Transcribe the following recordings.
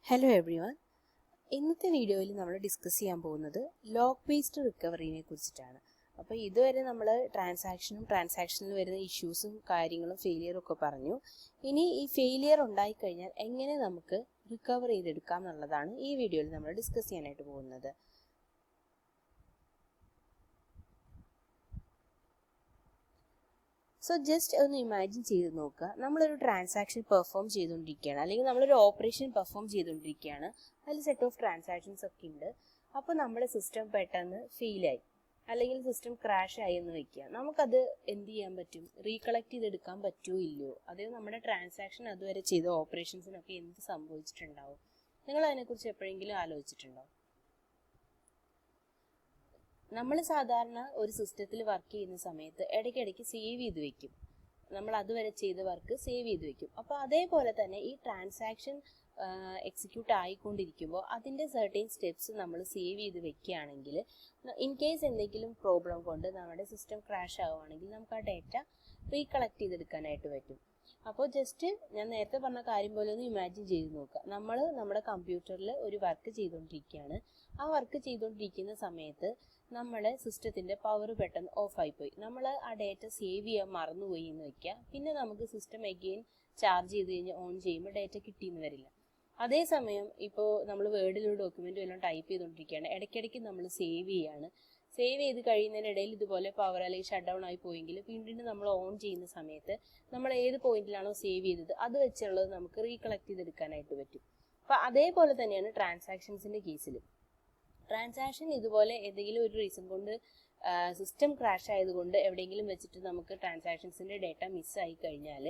Hello everyone. ഇന്നത്തെ വീഡിയോയിൽ നമ്മൾ ഡിസ്കസ് ചെയ്യാൻ പോകുന്നത് ലോഗ് ബേസ്ഡ് റിക്കവറിനെ കുറിച്ചിട്ടാണ്. അപ്പോൾ ഇതുവരെ നമ്മൾ ട്രാൻസാക്ഷനിൽ വരുന്ന ഇഷ്യൂസും കാര്യങ്ങളും ഫെയിലിയറും ഒക്കെ പറഞ്ഞു. ഇനി ഈ ഫെയിലിയർ ഉണ്ടായിക്കഴിഞ്ഞാൽ എങ്ങനെ നമുക്ക് റിക്കവർ ചെയ്തെടുക്കാം എന്നുള്ളതാണ് ഈ വീഡിയോയിൽ നമ്മൾ ഡിസ്കസ് ചെയ്യാനായിട്ട് പോകുന്നത്. സോ ജസ്റ്റ് ഒന്ന് ഇമാജിൻ ചെയ്ത് നോക്കുക, നമ്മളൊരു ട്രാൻസാക്ഷൻ പെർഫോം ചെയ്തുകൊണ്ടിരിക്കുകയാണ്, അല്ലെങ്കിൽ നമ്മളൊരു ഓപ്പറേഷൻ പെർഫോം ചെയ്തുകൊണ്ടിരിക്കുകയാണ്. അതിൽ സെറ്റ് ഓഫ് ട്രാൻസാക്ഷൻസ് ഒക്കെ ഉണ്ട്. അപ്പോൾ നമ്മുടെ സിസ്റ്റം പെട്ടെന്ന് ഫെയിലായി അല്ലെങ്കിൽ സിസ്റ്റം ക്രാഷ് ആയി എന്ന് വയ്ക്കുക. നമുക്കത് എന്ത് ചെയ്യാൻ പറ്റും? റീകളക്ട് ചെയ്തെടുക്കാൻ പറ്റുമോ ഇല്ലയോ? അതായത് നമ്മുടെ ട്രാൻസാക്ഷൻ അതുവരെ ചെയ്ത ഓപ്പറേഷൻസിനൊക്കെ എന്ത് സംഭവിച്ചിട്ടുണ്ടാവും? നിങ്ങൾ അതിനെക്കുറിച്ച് എപ്പോഴെങ്കിലും ആലോചിച്ചിട്ടുണ്ടോ? നമ്മൾ സാധാരണ ഒരു സിസ്റ്റത്തിൽ വർക്ക് ചെയ്യുന്ന സമയത്ത് ഇടയ്ക്കിടയ്ക്ക് സേവ് ചെയ്ത് വെക്കും. നമ്മൾ അതുവരെ ചെയ്ത വർക്ക് സേവ് ചെയ്ത് വെക്കും. അപ്പോൾ അതേപോലെ തന്നെ ഈ ട്രാൻസാക്ഷൻ എക്സിക്യൂട്ട് ആയിക്കൊണ്ടിരിക്കുമ്പോൾ അതിൻ്റെ സർട്ടൈൻ സ്റ്റെപ്സ് നമ്മൾ സേവ് ചെയ്ത് വെക്കുകയാണെങ്കിൽ ഇൻ കേസ് എന്തെങ്കിലും പ്രോബ്ലം കൊണ്ട് നമ്മുടെ സിസ്റ്റം ക്രാഷ് ആവുകയാണെങ്കിൽ നമുക്ക് ആ ഡേറ്റ റീകളക്ട് ചെയ്തെടുക്കാനായിട്ട് പറ്റും. അപ്പോൾ ജസ്റ്റ് ഞാൻ നേരത്തെ പറഞ്ഞ കാര്യം പോലെ ഒന്ന് ഇമാജിൻ ചെയ്ത് നോക്കുക. നമ്മൾ നമ്മുടെ കമ്പ്യൂട്ടറിൽ ഒരു വർക്ക് ചെയ്തുകൊണ്ടിരിക്കുകയാണ്. ആ വർക്ക് ചെയ്തുകൊണ്ടിരിക്കുന്ന സമയത്ത് നമ്മുടെ സിസ്റ്റത്തിൻ്റെ പവർ പെട്ടെന്ന് ഓഫായിപ്പോയി. നമ്മൾ ആ ഡേറ്റ സേവ് ചെയ്യാൻ മറന്നുപോയി എന്ന് വയ്ക്കുക. പിന്നെ നമുക്ക് സിസ്റ്റം എഗെയിൻ ചാർജ് ചെയ്ത് കഴിഞ്ഞാൽ ഓൺ ചെയ്യുമ്പോൾ ഡേറ്റ കിട്ടിയെന്ന് വരില്ല. അതേസമയം ഇപ്പോൾ നമ്മൾ വേർഡിലൊരു ഡോക്യുമെൻറ്റും എല്ലാം ടൈപ്പ് ചെയ്തുകൊണ്ടിരിക്കുകയാണ്, ഇടയ്ക്കിടയ്ക്ക് നമ്മൾ സേവ് ചെയ്യാണ്. സേവ് ചെയ്ത് കഴിയുന്നതിനിടയിൽ ഇതുപോലെ പവർ അല്ലെങ്കിൽ ഷട്ട് ഡൗൺ ആയി പോയെങ്കിൽ വീണ്ടും നമ്മൾ ഓൺ ചെയ്യുന്ന സമയത്ത് നമ്മൾ ഏത് പോയിന്റിലാണോ സേവ് ചെയ്തത് അത് വെച്ചുള്ളത് നമുക്ക് റീകളക്ട് ചെയ്തെടുക്കാനായിട്ട് പറ്റും. അപ്പോൾ അതേപോലെ തന്നെയാണ് ട്രാൻസാക്ഷൻസിൻ്റെ കേസിൽ. ട്രാൻസാക്ഷൻ ഇതുപോലെ ഏതെങ്കിലും ഒരു റീസൺ കൊണ്ട് സിസ്റ്റം ക്രാഷ് ആയതുകൊണ്ട് എവിടെയെങ്കിലും വെച്ചിട്ട് നമുക്ക് ട്രാൻസാക്ഷൻസിൻ്റെ ഡേറ്റ മിസ്സായി കഴിഞ്ഞാൽ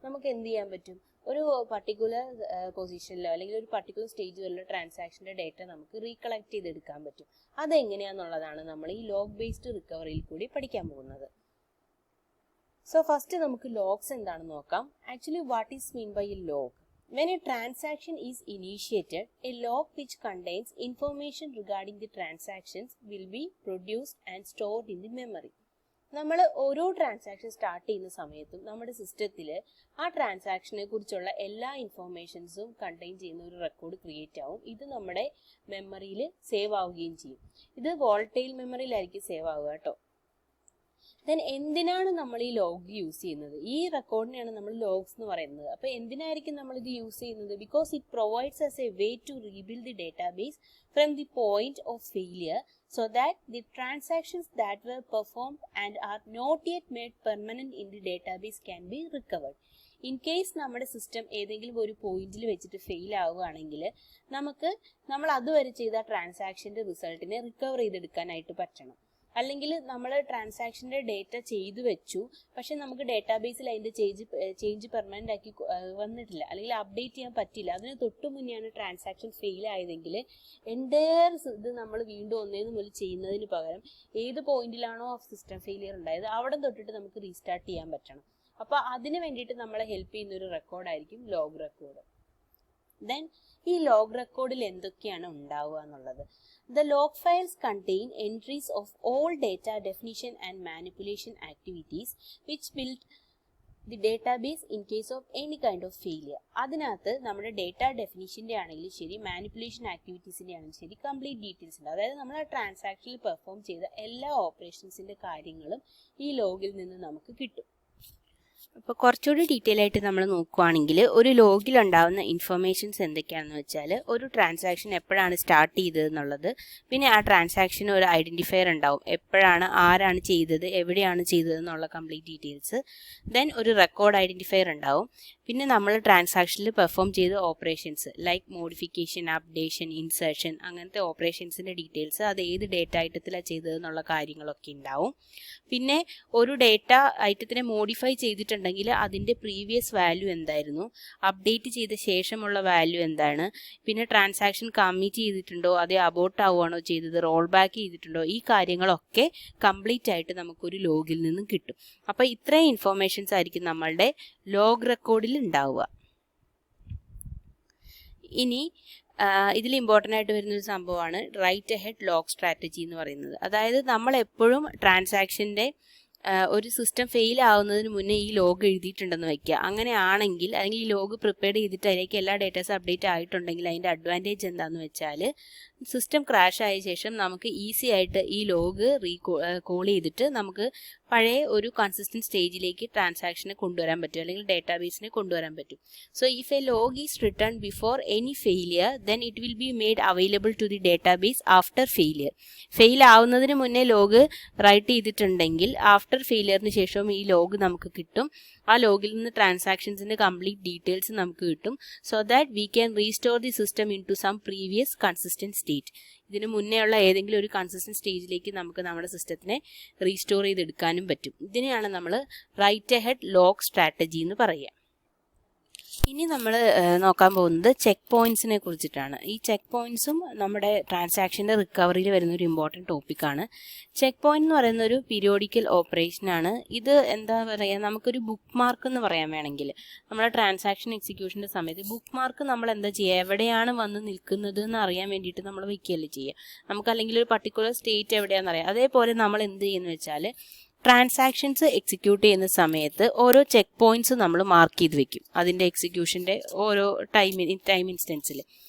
നമുക്ക് എന്ത് ചെയ്യാൻ പറ്റും? ഒരു പർട്ടിക്കുലർ പൊസിഷനിലോ അല്ലെങ്കിൽ ഒരു പർട്ടിക്കുലർ സ്റ്റേജിലുള്ള ട്രാൻസാക്ഷൻ്റെ ഡേറ്റ നമുക്ക് റീകളക്ട് ചെയ്തെടുക്കാൻ പറ്റും. അതെങ്ങനെയാണെന്നുള്ളതാണ് നമ്മൾ ഈ ലോഗ് ബേസ്ഡ് റിക്കവറിയിൽ കൂടി പഠിക്കാൻ പോകുന്നത്. സോ ഫസ്റ്റ് നമുക്ക് ലോഗ്സ് എന്താണെന്ന് നോക്കാം. Actually what is mean by a log? When a transaction is initiated, a log which contains information regarding the transactions will be produced and stored in the memory. നമ്മൾ ഓരോ transaction start ചെയ്യുന്ന സമയത്തും നമ്മുടെ സിസ്റ്റത്തിൽ ആ ട്രാൻസാക്ഷനെ കുറിച്ചുള്ള എല്ലാ ഇൻഫോർമേഷൻസും കണ്ടെയ്ൻ ചെയ്യുന്ന ഒരു റെക്കോർഡ് ക്രിയേറ്റ് ആവും. ഇത് നമ്മുടെ മെമ്മറിയിൽ സേവ് ആവുകയും ചെയ്യും. ഇത് വോളറ്റൈൽ മെമ്മറിയിലായിരിക്കും സേവ് ആവുക കേട്ടോ. ദെൻ എന്തിനാണ് നമ്മൾ ഈ ലോഗ് യൂസ് ചെയ്യുന്നത്? ഈ റെക്കോർഡിനെയാണ് നമ്മൾ ലോഗ്സ് എന്ന് പറയുന്നത്. അപ്പോൾ എന്തിനായിരിക്കും നമ്മൾ ഇത് യൂസ് ചെയ്യുന്നത്? Because it provides as a way to rebuild the database from the point of failure so that the transactions that were performed and are not yet made permanent in the database can be recovered. In case നമ്മുടെ system ഏതെങ്കിലും ഒരു പോയിന്റിൽ വെച്ചിട്ട് fail ആവുകയാണെങ്കിൽ നമ്മൾ അതുവരെ ചെയ്ത ട്രാൻസാക്ഷൻ്റെ റിസൾട്ടിനെ recover ചെയ്തെടുക്കാനായിട്ട് പറ്റണം. അല്ലെങ്കിൽ നമ്മൾ ട്രാൻസാക്ഷൻ്റെ ഡേറ്റ ചെയ്തു വെച്ചു, പക്ഷെ നമുക്ക് ഡേറ്റാബേസിൽ അതിൻ്റെ ചേഞ്ച് പെർമനൻ്റ് ആക്കി വന്നിട്ടില്ല, അല്ലെങ്കിൽ അപ്ഡേറ്റ് ചെയ്യാൻ പറ്റില്ല. അതിന് തൊട്ട് മുന്നെയാണ് ട്രാൻസാക്ഷൻ ഫെയിൽ ആയതെങ്കിൽ എൻ്റയർ ഇത് നമ്മൾ വീണ്ടും ഒന്നേന്ന് മുതൽ ചെയ്യുന്നതിന് പകരം ഏത് പോയിന്റിലാണോ സിസ്റ്റം ഫെയിലിയർ ഉണ്ടായത് അവിടെ തൊട്ടിട്ട് നമുക്ക് റീസ്റ്റാർട്ട് ചെയ്യാൻ പറ്റണം. അപ്പോൾ അതിന് വേണ്ടിയിട്ട് നമ്മളെ ഹെൽപ്പ് ചെയ്യുന്ന ഒരു റെക്കോർഡായിരിക്കും ലോഗ് റെക്കോർഡ്. ദെൻ ഈ ലോഗ് റെക്കോർഡിൽ എന്തൊക്കെയാണ് ഉണ്ടാവുക എന്നുള്ളത്? The log files contain entries of all data definition and manipulation activities which build the database in case of any kind of failure. അതിനകത്ത് നമ്മുടെ ഡേറ്റ ഡെഫിനിഷൻ്റെ ആണെങ്കിലും ശരി, മാനിപ്പുലേഷൻ ആക്ടിവിറ്റീസിൻ്റെ ആണെങ്കിലും ശരി, കംപ്ലീറ്റ് ഡീറ്റെയിൽസ് ഉണ്ട്. അതായത് നമ്മൾ ആ ട്രാൻസാക്ഷനിൽ പെർഫോം ചെയ്ത എല്ലാ ഓപ്പറേഷൻസിൻ്റെ കാര്യങ്ങളും ഈ ലോഗിൽ നിന്ന് നമുക്ക് കിട്ടും. അപ്പോൾ കുറച്ചുകൂടി ഡീറ്റെയിൽ ആയിട്ട് നമ്മൾ നോക്കുകയാണെങ്കിൽ ഒരു ലോഗിൽ ഉണ്ടാകുന്ന ഇൻഫർമേഷൻസ് എന്തൊക്കെയാണെന്ന് വെച്ചാൽ ഒരു ട്രാൻസാക്ഷൻ എപ്പോഴാണ് സ്റ്റാർട്ട് ചെയ്തതെന്നുള്ളത്, പിന്നെ ആ ട്രാൻസാക്ഷന് ഒരു ഐഡൻറ്റിഫയർ ഉണ്ടാവും, എപ്പോഴാണ് ആരാണ് ചെയ്തത് എവിടെയാണ് ചെയ്തതെന്നുള്ള കംപ്ലീറ്റ് ഡീറ്റെയിൽസ്. ദെൻ ഒരു റെക്കോർഡ് ഐഡൻറ്റിഫയർ ഉണ്ടാവും. പിന്നെ നമ്മൾ ട്രാൻസാക്ഷനിൽ പെർഫോം ചെയ്ത operations like modification, updation, insertion, അങ്ങനത്തെ ഓപ്പറേഷൻസിൻ്റെ ഡീറ്റെയിൽസ്, അത് ഏത് ഡേറ്റ ഐറ്റത്തിലാണ് ചെയ്തതെന്നുള്ള കാര്യങ്ങളൊക്കെ ഉണ്ടാവും. പിന്നെ ഒരു ഡേറ്റ ഐറ്റത്തിനെ മോഡിഫൈ ചെയ്തിട്ടുണ്ടെങ്കിൽ അതിൻ്റെ പ്രീവിയസ് വാല്യൂ എന്തായിരുന്നു, അപ്ഡേറ്റ് ചെയ്ത ശേഷമുള്ള വാല്യൂ എന്താണ്, പിന്നെ ട്രാൻസാക്ഷൻ കമ്മിറ്റ് ചെയ്തിട്ടുണ്ടോ, അതേ അബോർട്ട് ആവുകയാണോ ചെയ്തത്, റോൾ ബാക്ക് ചെയ്തിട്ടുണ്ടോ, ഈ കാര്യങ്ങളൊക്കെ കംപ്ലീറ്റ് ആയിട്ട് നമുക്കൊരു ലോഗിൽ നിന്നും കിട്ടും. അപ്പോൾ ഇത്രയും ഇൻഫോർമേഷൻസ് ആയിരിക്കും നമ്മളുടെ ലോഗ് റെക്കോർഡിൽ ഉണ്ടാവുക. ഇനി ഇതിൽ ഇമ്പോർട്ടൻ്റ് ആയിട്ട് വരുന്നൊരു സംഭവമാണ് റൈറ്റ് അഹെഡ് ലോഗ് സ്ട്രാറ്റജി എന്ന് പറയുന്നത്. അതായത് നമ്മൾ എപ്പോഴും ട്രാൻസാക്ഷൻ്റെ ഒരു സിസ്റ്റം ഫെയിൽ ആവുന്നതിന് മുന്നേ ഈ ലോഗ് എഴുതിയിട്ടുണ്ടെന്ന് വയ്ക്കുക. അങ്ങനെയാണെങ്കിൽ അല്ലെങ്കിൽ ഈ ലോഗ് പ്രിപ്പയർ ചെയ്തിട്ട് അതിലേക്ക് എല്ലാ ഡേറ്റാസും അപ്ഡേറ്റ് ആയിട്ടുണ്ടെങ്കിൽ അതിൻ്റെ അഡ്വാൻറ്റേജ് എന്താണെന്ന് വെച്ചാൽ സിസ്റ്റം ക്രാഷ് ആയ ശേഷം നമുക്ക് ഈസി ആയിട്ട് ഈ ലോഗ് കോൾ ചെയ്തിട്ട് നമുക്ക് പഴയ ഒരു കൺസിസ്റ്റന്റ് സ്റ്റേജിലേക്ക് ട്രാൻസാക്ഷനെ കൊണ്ടുവരാൻ പറ്റും, അല്ലെങ്കിൽ ഡേറ്റാബേസിനെ കൊണ്ടുവരാൻ പറ്റും. So if a log is written before any failure then it will be made available to the database after failure. Fail ആവുന്നതിന് മുന്നേ ലോഗ് റൈറ്റ് ചെയ്തിട്ടുണ്ടെങ്കിൽ ആഫ്റ്റർ ഫെയിലിയറിന് ശേഷവും ഈ ലോഗ് നമുക്ക് കിട്ടും. ആ ലോഗിൽ നിന്ന് ട്രാൻസാക്ഷൻസിൻ്റെ കംപ്ലീറ്റ് ഡീറ്റെയിൽസ് നമുക്ക് കിട്ടും. So that we can restore the system into some previous consistent state. ഇതിന് മുന്നേ ഉള്ള ഏതെങ്കിലും ഒരു കൺസിസ്റ്റന്റ് സ്റ്റേജിലേക്ക് നമുക്ക് നമ്മുടെ സിസ്റ്റത്തിനെ റീസ്റ്റോർ ചെയ്തെടുക്കാനും പറ്റും. ഇതിനെയാണ് നമ്മൾ റൈറ്റ് അഹെഡ് ലോഗ് സ്ട്രാറ്റജി എന്ന് പറയുക. ഇനി നമ്മൾ നോക്കാൻ പോകുന്നത് ചെക്ക് പോയിന്റ്സിനെ കുറിച്ചിട്ടാണ്. ഈ ചെക്ക് പോയിന്റ്സും നമ്മുടെ ട്രാൻസാക്ഷൻ്റെ റിക്കവറിയിൽ വരുന്ന ഒരു ഇമ്പോർട്ടൻറ്റ് ടോപ്പിക്കാണ്. ചെക്ക് പോയിന്റ് എന്ന് പറയുന്ന ഒരു പീരിയോഡിക്കൽ ഓപ്പറേഷനാണ്. ഇത് എന്താ പറയുക, നമുക്കൊരു ബുക്ക് മാർക്ക് എന്ന് പറയാൻ വേണമെങ്കിൽ നമ്മുടെ ട്രാൻസാക്ഷൻ എക്സിക്യൂഷൻ്റെ സമയത്ത് ബുക്ക് മാർക്ക് നമ്മൾ എന്താ ചെയ്യുക, എവിടെയാണ് വന്ന് നിൽക്കുന്നത് എന്ന് അറിയാൻ വേണ്ടിയിട്ട് നമ്മൾ വയ്ക്കുകയല്ലേ ചെയ്യുക. നമുക്ക് അല്ലെങ്കിൽ ഒരു പർട്ടിക്കുലർ സ്റ്റേറ്റ് എവിടെയാണെന്ന് അറിയാം. അതേപോലെ നമ്മൾ എന്ത് ചെയ്യുന്നു വെച്ചാൽ ട്രാൻസാക്ഷൻസ് എക്സിക്യൂട്ട് ചെയ്യുന്ന സമയത്ത് ഓരോ ചെക്ക് പോയിന്റ്സ് നമ്മൾ മാർക്ക് ചെയ്ത് വെക്കും അതിൻ്റെ എക്സിക്യൂഷൻ്റെ ഓരോ ടൈം ഇൻസ്റ്റൻസിൽ.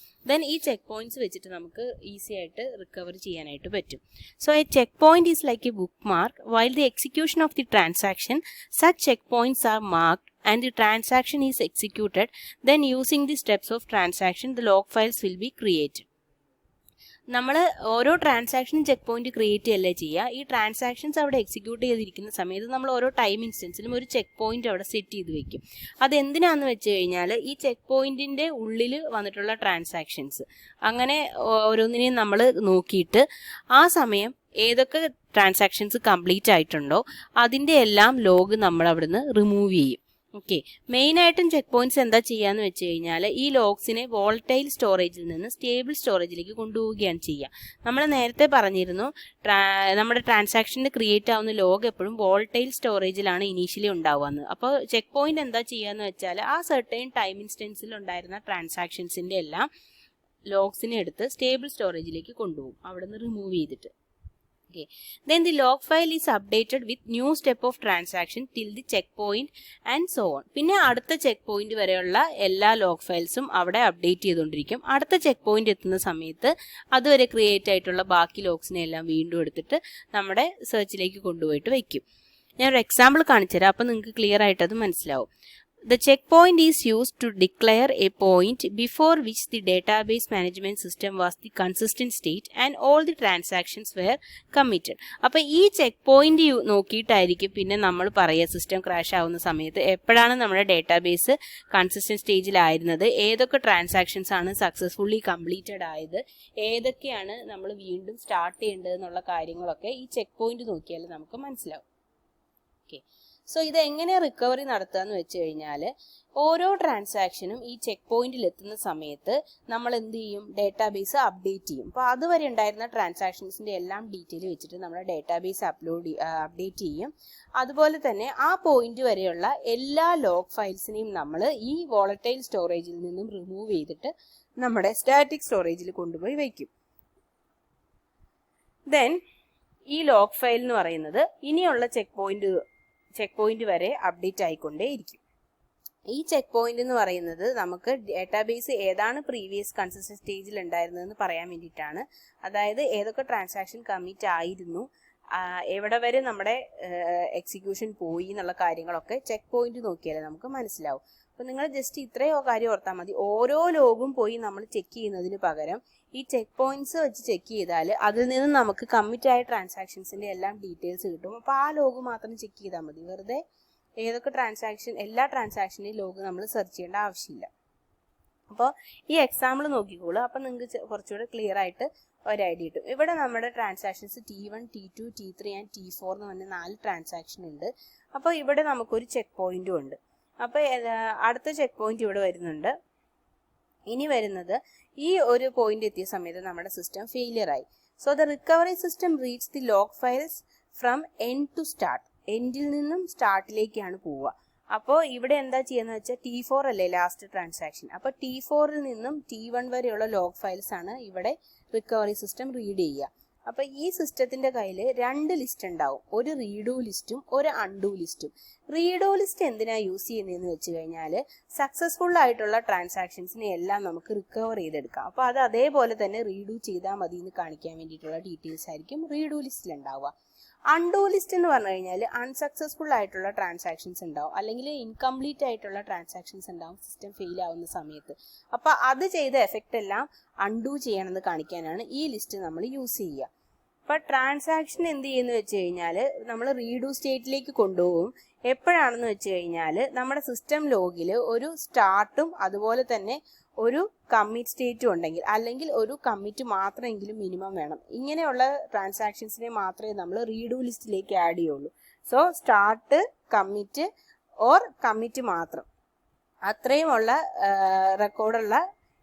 ദെൻ ഈ ചെക്ക് പോയിന്റ്സ് വെച്ചിട്ട് നമുക്ക് ഈസി ആയിട്ട് റിക്കവർ ചെയ്യാനായിട്ട് പറ്റും. So a cheque point is like A book mark while the execution of the transaction such check points R marked and the transaction is executed, then using the steps of transaction the log files will be created. നമ്മൾ ഓരോ ട്രാൻസാക്ഷനും check point create ചെയ്യല്ലേ ചെയ്യുക. ഈ transactions അവിടെ execute ചെയ്തിരിക്കുന്ന സമയത്ത് നമ്മൾ ഓരോ ടൈം ഇൻസ്റ്റൻസിലും ഒരു ചെക്ക് പോയിന്റ് അവിടെ സെറ്റ് ചെയ്ത് വെക്കും. അതെന്തിനാന്ന് വെച്ച് കഴിഞ്ഞാൽ ഈ ചെക്ക് പോയിന്റിൻ്റെ ഉള്ളിൽ വന്നിട്ടുള്ള ട്രാൻസാക്ഷൻസ് അങ്ങനെ ഓരോന്നിനെയും നമ്മൾ നോക്കിയിട്ട് ആ സമയം ഏതൊക്കെ ട്രാൻസാക്ഷൻസ് കംപ്ലീറ്റ് ആയിട്ടുണ്ടോ അതിൻ്റെ എല്ലാം ലോഗ് നമ്മൾ അവിടുന്ന് റിമൂവ് ചെയ്യും. ഓക്കെ, മെയിനായിട്ടും ചെക്ക് പോയിന്റ്സ് എന്താ ചെയ്യാന്ന് വെച്ച് കഴിഞ്ഞാൽ ഈ ലോഗ്സിനെ വോളറ്റൈൽ സ്റ്റോറേജിൽ നിന്ന് സ്റ്റേബിൾ സ്റ്റോറേജിലേക്ക് കൊണ്ടുപോവുകയാണ് ചെയ്യുക. നമ്മൾ നേരത്തെ പറഞ്ഞിരുന്നു നമ്മുടെ ട്രാൻസാക്ഷന് ക്രിയേറ്റ് ആവുന്ന ലോഗ് എപ്പോഴും വോളറ്റൈൽ സ്റ്റോറേജിലാണ് ഇനീഷ്യലി ഉണ്ടാവുന്നത്. അപ്പോൾ ചെക്ക് പോയിന്റ് എന്താ ചെയ്യാന്ന് വെച്ചാൽ ആ സെർട്ടൈൻ ടൈം ഇൻസ്റ്റൻസിൽ ഉണ്ടായിരുന്ന ട്രാൻസാക്ഷൻസിൻ്റെ എല്ലാം ലോഗ്സിനെ എടുത്ത് സ്റ്റേബിൾ സ്റ്റോറേജിലേക്ക് കൊണ്ടുപോകും, അവിടെ നിന്ന് റിമൂവ് ചെയ്തിട്ട്. Okay. Then the log file is updated with new step of transaction till the checkpoint and so on. പിന്നെ അടുത്ത ചെക്ക് പോയിന്റ് വരെയുള്ള എല്ലാ ലോഗ് ഫയൽസും അവിടെ അപ്ഡേറ്റ് ചെയ്തുകൊണ്ടിരിക്കും. അടുത്ത ചെക്ക് പോയിന്റ് എത്തുന്ന സമയത്ത് അതുവരെ ക്രിയേറ്റ് ആയിട്ടുള്ള ബാക്കി ലോഗ്സിനെ എല്ലാം വീണ്ടും എടുത്തിട്ട് നമ്മുടെ സെർച്ചിലേക്ക് കൊണ്ടുപോയിട്ട് വയ്ക്കും. ഞാനൊരു എക്സാമ്പിൾ കാണിച്ചു തരാം, അപ്പോൾ നിങ്ങൾക്ക് ക്ലിയർ ആയിട്ട് അത് മനസ്സിലാവും. The checkpoint is used to declare a point before which the database management system was the consistent state and all the transactions were committed. അപ്പോൾ ഈ ചെക്ക് പോയിന്റ് നോക്കിയിട്ടായിരിക്കും പിന്നെ നമ്മൾ പറയുക സിസ്റ്റം ക്രാഷ് ആവുന്ന സമയത്ത് എപ്പോഴാണ് നമ്മുടെ ഡേറ്റാബേസ് കൺസിസ്റ്റന്റ് സ്റ്റേജിലായിരുന്നത്, ഏതൊക്കെ ട്രാൻസാക്ഷൻസ് ആണ് സക്സസ്ഫുള്ളി കംപ്ലീറ്റഡ് ആയത്, ഏതൊക്കെയാണ് നമ്മൾ വീണ്ടും സ്റ്റാർട്ട് ചെയ്യേണ്ടത് എന്നുള്ള കാര്യങ്ങളൊക്കെ ഈ ചെക്ക് പോയിന്റ് നോക്കിയാൽ നമുക്ക് മനസ്സിലാവും. ഓക്കെ, സോ ഇത് എങ്ങനെ റിക്കവറി നടത്തുക എന്ന് വെച്ച് കഴിഞ്ഞാൽ ഓരോ ട്രാൻസാക്ഷനും ഈ ചെക്ക് പോയിന്റിൽ എത്തുന്ന സമയത്ത് നമ്മൾ എന്ത് ചെയ്യും, ഡേറ്റാബേസ് അപ്ഡേറ്റ് ചെയ്യും. അപ്പോൾ അതുവരെ ഉണ്ടായിരുന്ന ട്രാൻസാക്ഷൻസിൻ്റെ എല്ലാം ഡീറ്റെയിൽ വെച്ചിട്ട് നമ്മുടെ ഡേറ്റാബേസ് അപ്ഡേറ്റ് ചെയ്യും. അതുപോലെ തന്നെ ആ പോയിന്റ് വരെയുള്ള എല്ലാ ലോഗ് ഫയൽസിനെയും നമ്മൾ ഈ വോളറ്റൈൽ സ്റ്റോറേജിൽ നിന്നും റിമൂവ് ചെയ്തിട്ട് നമ്മുടെ സ്റ്റാറ്റിക് സ്റ്റോറേജിൽ കൊണ്ടുപോയി വയ്ക്കും. ദെൻ ഈ ലോഗ് ഫയൽ എന്ന് പറയുന്നത് ഇനിയുള്ള ചെക്ക് പോയിന്റ് വരെ അപ്ഡേറ്റ് ആയിക്കൊണ്ടേയിരിക്കും. ഈ ചെക്ക് പോയിന്റ് എന്ന് പറയുന്നത് നമുക്ക് ഡേറ്റാബേസ് ഏതാണ് പ്രീവിയസ് കൺസിസ്റ്റന്റ് സ്റ്റേജിൽ ഉണ്ടായിരുന്നതെന്ന് പറയാൻ വേണ്ടിയിട്ടാണ്. അതായത് ഏതൊക്കെ ട്രാൻസാക്ഷൻ കമ്മിറ്റ് ആയിരുന്നു, എവിടെ വരെ നമ്മുടെ എക്സിക്യൂഷൻ പോയി എന്നുള്ള കാര്യങ്ങളൊക്കെ ചെക്ക് പോയിന്റ് നോക്കിയാലേ നമുക്ക് മനസ്സിലാവും. അപ്പോൾ നിങ്ങൾ ജസ്റ്റ് ഇത്രയോ കാര്യം ഓർത്താൽ മതി. ഓരോ ലോഗും പോയി നമ്മൾ ചെക്ക് ചെയ്യുന്നതിന് പകരം ഈ ചെക്ക് പോയിന്റ്സ് വെച്ച് ചെക്ക് ചെയ്താൽ അതിൽ നിന്ന് നമുക്ക് കമ്മിറ്റ് ആയ ട്രാൻസാക്ഷൻസിൻ്റെ എല്ലാം ഡീറ്റെയിൽസ് കിട്ടും. അപ്പോൾ ആ ലോഗ് മാത്രം ചെക്ക് ചെയ്താൽ മതി. വെറുതെ ഏതൊക്കെ എല്ലാ ട്രാൻസാക്ഷനെയും ലോഗ് നമ്മൾ സെർച്ച് ചെയ്യേണ്ട ആവശ്യമില്ല. അപ്പോൾ ഈ എക്സാമ്പിൾ നോക്കിക്കോളൂ, അപ്പോൾ നിങ്ങൾക്ക് കുറച്ചുകൂടെ ക്ലിയർ ആയിട്ട് ഒരു ഐഡിയ കിട്ടും. ഇവിടെ നമ്മുടെ transactions T1, T2, T3 and T4 എന്ന് പറഞ്ഞ 4 ട്രാൻസാക്ഷൻ ഉണ്ട്. അപ്പോൾ ഇവിടെ നമുക്കൊരു ചെക്ക് പോയിന്റും ഉണ്ട്. അപ്പോൾ അടുത്ത ചെക്ക് പോയിന്റ് ഇവിടെ വരുന്നുണ്ട്. ഇനി വരുന്നത് ഈ ഒരു പോയിന്റ് എത്തിയ സമയത്ത് നമ്മുടെ സിസ്റ്റം ഫെയിലിയർ ആയി. So the recovery system reads the log files from end to start. എൻഡിൽ നിന്നും സ്റ്റാർട്ടിലേക്കാണ് പോവുക. അപ്പോൾ ഇവിടെ എന്താ ചെയ്യുന്നത് വെച്ചാൽ T4 അല്ലേ ലാസ്റ്റ് ട്രാൻസാക്ഷൻ. അപ്പോൾ T4ൽ നിന്നും T1 വരെയുള്ള ലോഗ് ഫയൽസ് ആണ് ഇവിടെ റിക്കവറി സിസ്റ്റം റീഡ് ചെയ്യുക. അപ്പോൾ ഈ സിസ്റ്റത്തിന്റെ കയ്യിൽ രണ്ട് ലിസ്റ്റ് ഉണ്ടാവും, ഒരു റീഡു ലിസ്റ്റും ഒരു അൺഡു ലിസ്റ്റും. റീഡു ലിസ്റ്റ് എന്തിനാ യൂസ് ചെയ്യുന്നതെന്ന് വെച്ച് കഴിഞ്ഞാൽ സക്സസ്ഫുൾ ആയിട്ടുള്ള ട്രാൻസാക്ഷൻസിനെ എല്ലാം നമുക്ക് റിക്കവർ ചെയ്തെടുക്കാം. അപ്പോൾ അത് അതേപോലെ തന്നെ റീഡു ചെയ്താൽ മതി എന്ന് കാണിക്കാൻ വേണ്ടിയിട്ടുള്ള ഡീറ്റെയിൽസ് ആയിരിക്കും റീഡു ലിസ്റ്റിൽ ഉണ്ടാവുക. അൺഡു ലിസ്റ്റ് എന്ന് പറഞ്ഞു കഴിഞ്ഞാൽ അൺസക്സസ്ഫുൾ ആയിട്ടുള്ള ട്രാൻസാക്ഷൻസ് ഉണ്ടാവും, അല്ലെങ്കിൽ ഇൻകംപ്ലീറ്റ് ആയിട്ടുള്ള ട്രാൻസാക്ഷൻസ് ഉണ്ടാവും സിസ്റ്റം ഫെയിൽ ആവുന്ന സമയത്ത്. അപ്പോൾ അത് ചെയ്ത എഫക്റ്റ് എല്ലാം അൺഡു ചെയ്യണമെന്ന് കാണിക്കാനാണ് ഈ ലിസ്റ്റ് നമ്മൾ യൂസ് ചെയ്യുക. അപ്പോൾ ട്രാൻസാക്ഷൻ എന്ത് ചെയ്യുന്നു വെച്ച് കഴിഞ്ഞാൽ നമ്മൾ റീഡു സ്റ്റേറ്റിലേക്ക് കൊണ്ടുപോകും. എപ്പോഴാണെന്ന് വെച്ച് കഴിഞ്ഞാൽ നമ്മുടെ സിസ്റ്റം ലോഗിൽ ഒരു സ്റ്റാർട്ടും അതുപോലെ തന്നെ ഒരു കമ്മിറ്റ് സ്റ്റേറ്റും ഉണ്ടെങ്കിൽ, അല്ലെങ്കിൽ ഒരു കമ്മിറ്റ് മാത്രമെങ്കിലും മിനിമം വേണം. ഇങ്ങനെയുള്ള ട്രാൻസാക്ഷൻസിനെ മാത്രമേ നമ്മൾ റീഡു ലിസ്റ്റിലേക്ക് ആഡ് ചെയ്യുള്ളൂ. So start, commit or commit മാത്രം, അത്രയുമുള്ള റെക്കോർഡുള്ള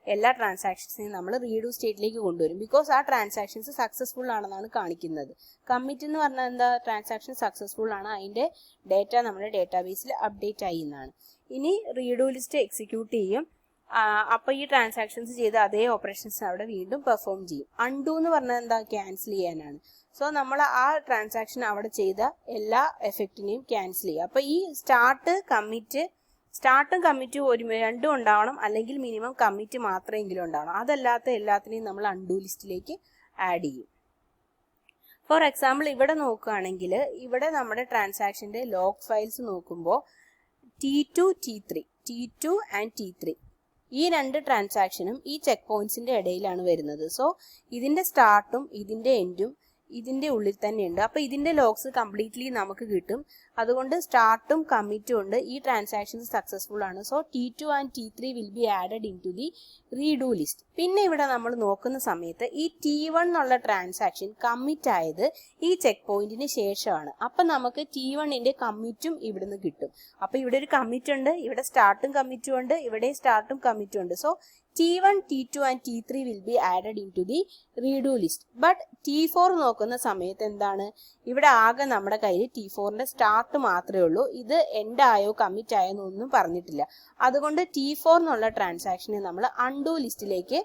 എല്ലാ ട്രാൻസാക്ഷൻസിനെയും നമ്മൾ റീഡു സ്റ്റേറ്റിലേക്ക് കൊണ്ടുവരും. ബിക്കോസ് ആ ട്രാൻസാക്ഷൻസ് സക്സസ്ഫുൾ ആണെന്നാണ് കാണിക്കുന്നത്. കമ്മിറ്റ് എന്ന് പറഞ്ഞാൽ എന്താ, ട്രാൻസാക്ഷൻ സക്സസ്ഫുൾ ആണ്, അതിൻ്റെ ഡേറ്റ നമ്മുടെ ഡേറ്റാബേസിൽ അപ്ഡേറ്റ് ആയി എന്നാണ്. ഇനി റീഡു ലിസ്റ്റ് എക്സിക്യൂട്ട് ചെയ്യും. അപ്പോൾ ഈ ട്രാൻസാക്ഷൻസ് ചെയ്ത അതേ ഓപ്പറേഷൻസ് അവിടെ വീണ്ടും പെർഫോം ചെയ്യും. അൺഡു എന്ന് പറഞ്ഞാൽ എന്താ, ക്യാൻസൽ ചെയ്യാനാണ്. സോ നമ്മൾ ആ ട്രാൻസാക്ഷൻ അവിടെ ചെയ്ത എല്ലാ എഫക്റ്റിനെയും ക്യാൻസൽ ചെയ്യുക. അപ്പോൾ ഈ സ്റ്റാർട്ടും കമ്മിറ്റും രണ്ടും ഉണ്ടാവണം, അല്ലെങ്കിൽ മിനിമം കമ്മിറ്റ് മാത്രമെങ്കിലും ഉണ്ടാവണം. അതല്ലാത്ത എല്ലാത്തിനെയും നമ്മൾ അൺഡു ലിസ്റ്റിലേക്ക് ആഡ് ചെയ്യും. ഫോർ എക്സാമ്പിൾ ഇവിടെ നോക്കുകയാണെങ്കിൽ ഇവിടെ നമ്മുടെ ട്രാൻസാക്ഷൻ്റെ ലോഗ് ഫയൽസ് നോക്കുമ്പോൾ T2 ആൻഡ് T3 ഈ രണ്ട് ട്രാൻസാക്ഷനും ഈ ചെക്ക് പോയിന്റ്സിന്റെ ഇടയിലാണ് വരുന്നത്. സോ ഇതിന്റെ സ്റ്റാർട്ടും ഇതിന്റെ എൻഡും ഇതിന്റെ ഉള്ളിൽ തന്നെ ഉണ്ട്. അപ്പോൾ ഇതിന്റെ ലോഗ്സ് കംപ്ലീറ്റ്ലി നമുക്ക് കിട്ടും. അതുകൊണ്ട് സ്റ്റാർട്ടും കമ്മിറ്റും ഉണ്ട്, ഈ ട്രാൻസാക്ഷൻസ് സക്സസ്ഫുൾ ആണ്. So T2 and T3 will be added into the redo list. പിന്നെ ഇവിടെ നമ്മൾ നോക്കുന്ന സമയത്ത് ഈ T1 എന്നുള്ള ട്രാൻസാക്ഷൻ കമ്മിറ്റ് ആയത് ഈ ചെക്ക് പോയിന്റിന് ശേഷമാണ്. അപ്പം നമുക്ക് T1ന്റെ കമ്മിറ്റും ഇവിടുന്ന് കിട്ടും. അപ്പോൾ ഇവിടെ ഒരു കമ്മിറ്റ് ഉണ്ട്, ഇവിടെ സ്റ്റാർട്ടും കമ്മിറ്റും ഉണ്ട്, ഇവിടെ സ്റ്റാർട്ടും കമ്മിറ്റും ഉണ്ട്. So T1, T2 and T3 will be added into the redo list. But T4 നോക്കുന്ന സമയത്ത് എന്താണ്, ഇവിടെ ആകെ നമ്മുടെ കയ്യിൽ T4ന്റെ സ്റ്റാർട്ട് മാത്രമേ ഉള്ളൂ. ഇത് എൻഡ് ആയോ കമ്മിറ്റ് ആയോ എന്നൊന്നും പറഞ്ഞിട്ടില്ല. അതുകൊണ്ട് T4 എന്നുള്ള ട്രാൻസാക്ഷനെ നമ്മൾ അൺഡു ലിസ്റ്റിലേക്ക്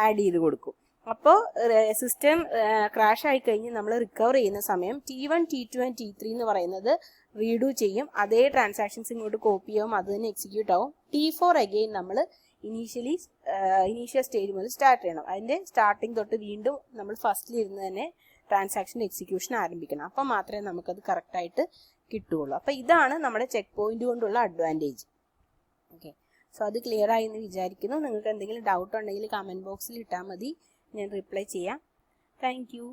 ആഡ് ചെയ്ത് കൊടുക്കും. അപ്പോൾ സിസ്റ്റം ക്രാഷ് ആയി കഴിഞ്ഞ് നമ്മൾ റിക്കവർ ചെയ്യുന്ന സമയം T1, T2 ആൻഡ് T3 എന്ന് പറയുന്നത് റീഡു ചെയ്യും. അതേ ട്രാൻസാക്ഷൻസ് ഇങ്ങോട്ട് കോപ്പി ആവും, അത് തന്നെ എക്സിക്യൂട്ട് ആവും. T4 അഗെയിൻ നമ്മൾ ഇനീഷ്യൽ സ്റ്റേജ് മുതൽ സ്റ്റാർട്ട് ചെയ്യണം. അതിൻ്റെ സ്റ്റാർട്ടിങ് തൊട്ട് വീണ്ടും നമ്മൾ ഫസ്റ്റിൽ ഇരുന്ന് തന്നെ ട്രാൻസാക്ഷൻ എക്സിക്യൂഷൻ ആരംഭിക്കണം. അപ്പം മാത്രമേ നമുക്കത് കറക്റ്റായിട്ട് കിട്ടുകയുള്ളൂ. അപ്പോൾ ഇതാണ് നമ്മുടെ ചെക്ക് പോയിന്റ് കൊണ്ടുള്ള അഡ്വാൻറ്റേജ്. ഓക്കെ, സോ അത് ക്ലിയർ ആയി എന്ന് വിചാരിക്കുന്നു. നിങ്ങൾക്ക് എന്തെങ്കിലും ഡൗട്ട് ഉണ്ടെങ്കിൽ കമൻറ്റ് ബോക്സിൽ ഇട്ടാൽ മതി, ഞാൻ റിപ്ലൈ ചെയ്യാം. Thank you.